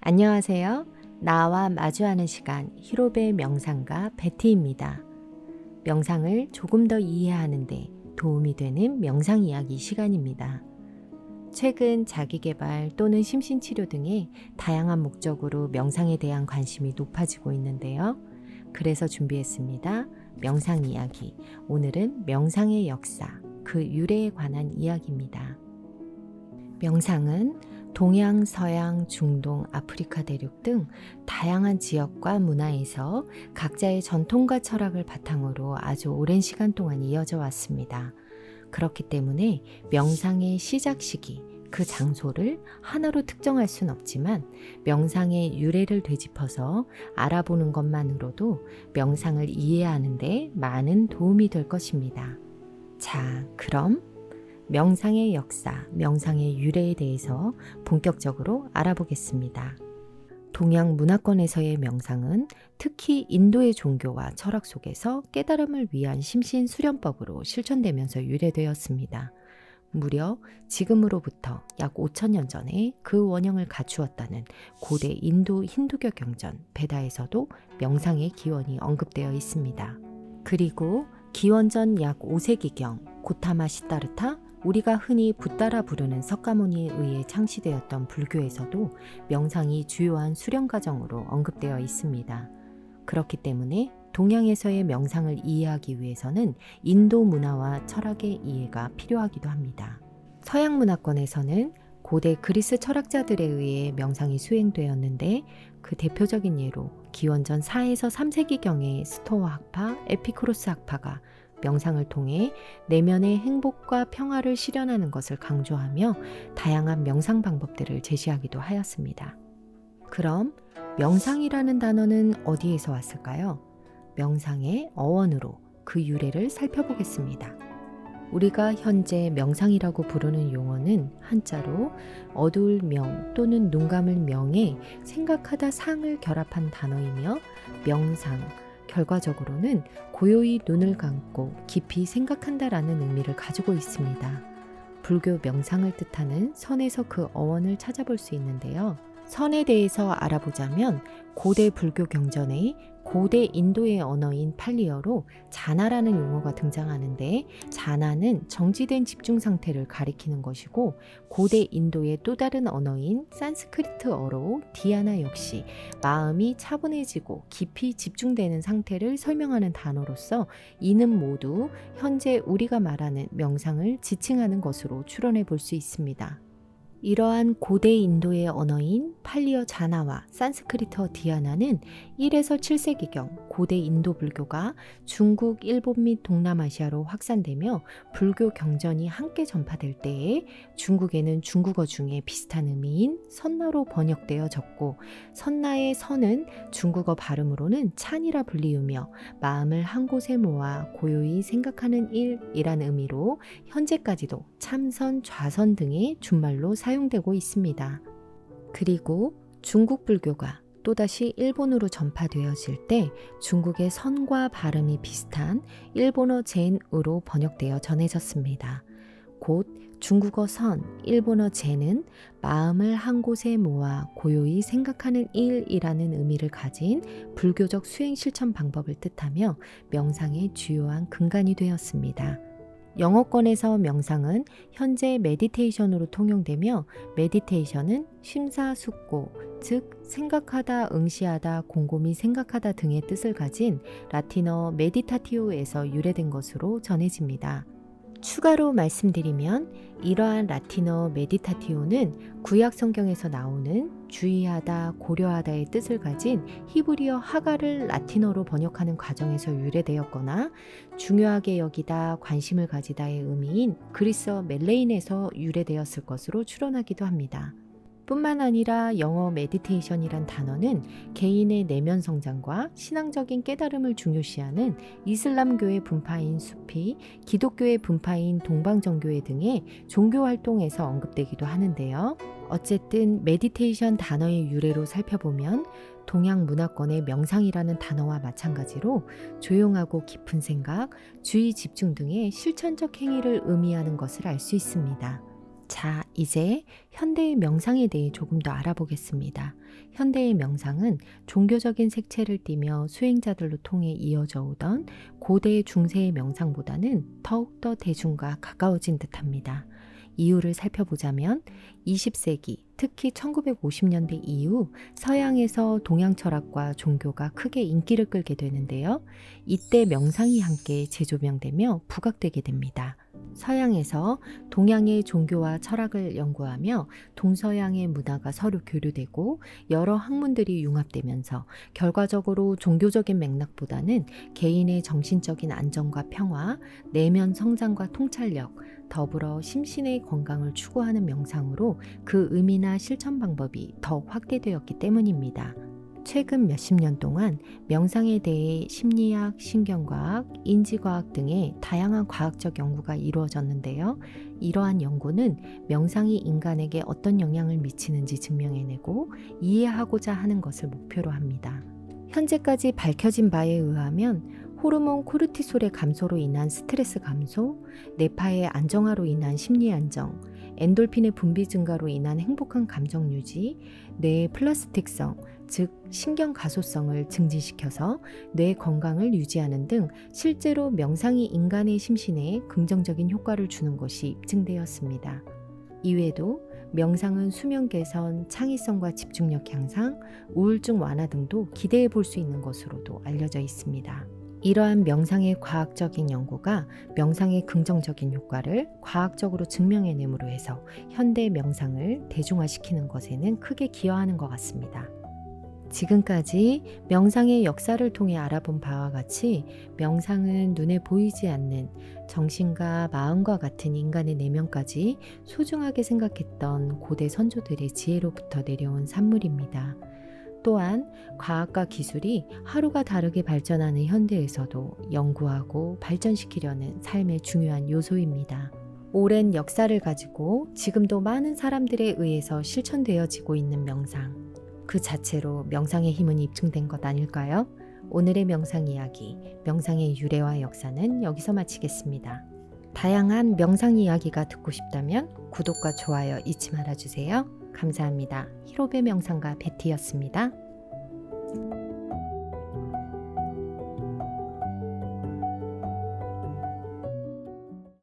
안녕하세요. 나와 마주하는 시간 히로베 명상가 베티입니다. 명상을 조금 더 이해하는 데 도움이 되는 명상 이야기 시간입니다. 최근 자기계발 또는 심신치료 등의 다양한 목적으로 명상에 대한 관심이 높아지고 있는데요. 그래서 준비했습니다. 명상 이야기. 오늘은 명상의 역사, 그 유래에 관한 이야기입니다. 명상은 동양, 서양, 중동, 아프리카 대륙 등 다양한 지역과 문화에서 각자의 전통과 철학을 바탕으로 아주 오랜 시간 동안 이어져 왔습니다. 그렇기 때문에 명상의 시작 시기, 그 장소를 하나로 특정할 순 없지만 명상의 유래를 되짚어서 알아보는 것만으로도 명상을 이해하는 데 많은 도움이 될 것입니다. 자, 그럼 명상의 역사, 명상의 유래에 대해서 본격적으로 알아보겠습니다. 동양 문화권에서의 명상은 특히 인도의 종교와 철학 속에서 깨달음을 위한 심신 수련법으로 실천되면서 유래되었습니다. 무려 지금으로부터 약 5,000년 전에 그 원형을 갖추었다는 고대 인도 힌두교 경전 베다에서도 명상의 기원이 언급되어 있습니다. 그리고 기원전 약 5세기경 고타마 시다르타, 우리가 흔히 붓다라 부르는 석가모니에 의해 창시되었던 불교에서도 명상이 주요한 수련 과정으로 언급되어 있습니다. 그렇기 때문에 동양에서의 명상을 이해하기 위해서는 인도 문화와 철학의 이해가 필요하기도 합니다. 서양 문화권에서는 고대 그리스 철학자들에 의해 명상이 수행되었는데 그 대표적인 예로 기원전 4에서 3세기경의 스토아 학파, 에피쿠로스 학파가 명상을 통해 내면의 행복과 평화를 실현하는 것을 강조하며 다양한 명상 방법들을 제시하기도 하였습니다. 그럼 명상이라는 단어는 어디에서 왔을까요? 명상의 어원으로 그 유래를 살펴보겠습니다. 우리가 현재 명상이라고 부르는 용어는 한자로 어두울 명 또는 눈 감을 명에 생각하다 상을 결합한 단어이며 명상, 결과적으로는 고요히 눈을 감고 깊이 생각한다라는 의미를 가지고 있습니다. 불교 명상을 뜻하는 선에서 그 어원을 찾아볼 수 있는데요. 선에 대해서 알아보자면 고대 불교 경전에 고대 인도의 언어인 팔리어로 자나라는 용어가 등장하는데 자나는 정지된 집중 상태를 가리키는 것이고 고대 인도의 또 다른 언어인 산스크리트어로 디아나 역시 마음이 차분해지고 깊이 집중되는 상태를 설명하는 단어로서 이는 모두 현재 우리가 말하는 명상을 지칭하는 것으로 추론해 볼 수 있습니다. 이러한 고대 인도의 언어인 팔리어 자나와 산스크리트어 디아나는 1에서 7세기경 고대 인도 불교가 중국, 일본 및 동남아시아로 확산되며 불교 경전이 함께 전파될 때에 중국에는 중국어 중에 비슷한 의미인 선나로 번역되어졌고 선나의 선은 중국어 발음으로는 찬이라 불리우며 마음을 한 곳에 모아 고요히 생각하는 일이란 의미로 현재까지도 참선, 좌선 등의 준말로 사용되고 있습니다. 그리고 중국 불교가 또다시 일본으로 전파되어질 때 중국의 선과 발음이 비슷한 일본어 젠으로 번역되어 전해졌습니다. 곧 중국어 선, 일본어 젠은 마음을 한 곳에 모아 고요히 생각하는 일이라는 의미를 가진 불교적 수행 실천 방법을 뜻하며 명상의 주요한 근간이 되었습니다. 영어권에서 명상은 현재 메디테이션으로 통용되며 메디테이션은 심사숙고, 즉 생각하다, 응시하다, 곰곰이 생각하다 등의 뜻을 가진 라틴어 메디타티오에서 유래된 것으로 전해집니다. 추가로 말씀드리면 이러한 라틴어 메디타티오는 구약 성경에서 나오는 주의하다, 고려하다의 뜻을 가진 히브리어 하가를 라틴어로 번역하는 과정에서 유래되었거나 중요하게 여기다, 관심을 가지다의 의미인 그리스어 멜레인에서 유래되었을 것으로 추론하기도 합니다. 뿐만 아니라 영어 메디테이션이란 단어는 개인의 내면 성장과 신앙적인 깨달음을 중요시하는 이슬람교의 분파인 수피, 기독교의 분파인 동방정교회 등의 종교 활동에서 언급되기도 하는데요. 어쨌든 메디테이션 단어의 유래로 살펴보면 동양 문화권의 명상이라는 단어와 마찬가지로 조용하고 깊은 생각, 주의 집중 등의 실천적 행위를 의미하는 것을 알 수 있습니다. 자, 이제 현대의 명상에 대해 조금 더 알아보겠습니다. 현대의 명상은 종교적인 색채를 띠며 수행자들로 통해 이어져 오던 고대 중세의 명상보다는 더욱더 대중과 가까워진 듯합니다. 이유를 살펴보자면 20세기, 특히 1950년대 이후 서양에서 동양 철학과 종교가 크게 인기를 끌게 되는데요. 이때 명상이 함께 재조명되며 부각되게 됩니다. 서양에서 동양의 종교와 철학을 연구하며 동서양의 문화가 서로 교류되고 여러 학문들이 융합되면서 결과적으로 종교적인 맥락보다는 개인의 정신적인 안정과 평화, 내면 성장과 통찰력, 더불어 심신의 건강을 추구하는 명상으로 그 의미나 실천 방법이 더욱 확대되었기 때문입니다. 최근 몇십 년 동안 명상에 대해 심리학, 신경과학, 인지과학 등의 다양한 과학적 연구가 이루어졌는데요. 이러한 연구는 명상이 인간에게 어떤 영향을 미치는지 증명해내고 이해하고자 하는 것을 목표로 합니다. 현재까지 밝혀진 바에 의하면 호르몬 코르티솔의 감소로 인한 스트레스 감소, 뇌파의 안정화로 인한 심리 안정, 엔돌핀의 분비 증가로 인한 행복한 감정 유지, 뇌의 플라스틱성, 즉 신경 가소성을 증진시켜서 뇌 건강을 유지하는 등 실제로 명상이 인간의 심신에 긍정적인 효과를 주는 것이 입증되었습니다. 이외에도 명상은 수면 개선, 창의성과 집중력 향상, 우울증 완화 등도 기대해 볼 수 있는 것으로도 알려져 있습니다. 이러한 명상의 과학적인 연구가 명상의 긍정적인 효과를 과학적으로 증명해냄으로 해서 현대 명상을 대중화시키는 것에는 크게 기여하는 것 같습니다. 지금까지 명상의 역사를 통해 알아본 바와 같이 명상은 눈에 보이지 않는 정신과 마음과 같은 인간의 내면까지 소중하게 생각했던 고대 선조들의 지혜로부터 내려온 산물입니다. 또한 과학과 기술이 하루가 다르게 발전하는 현대에서도 연구하고 발전시키려는 삶의 중요한 요소입니다. 오랜 역사를 가지고 지금도 많은 사람들에 의해서 실천되어지고 있는 명상. 그 자체로 명상의 힘은 입증된 것 아닐까요? 오늘의 명상 이야기, 명상의 유래와 역사는 여기서 마치겠습니다. 다양한 명상 이야기가 듣고 싶다면 구독과 좋아요 잊지 말아주세요. 감사합니다. 히로베 명상가 베티였습니다.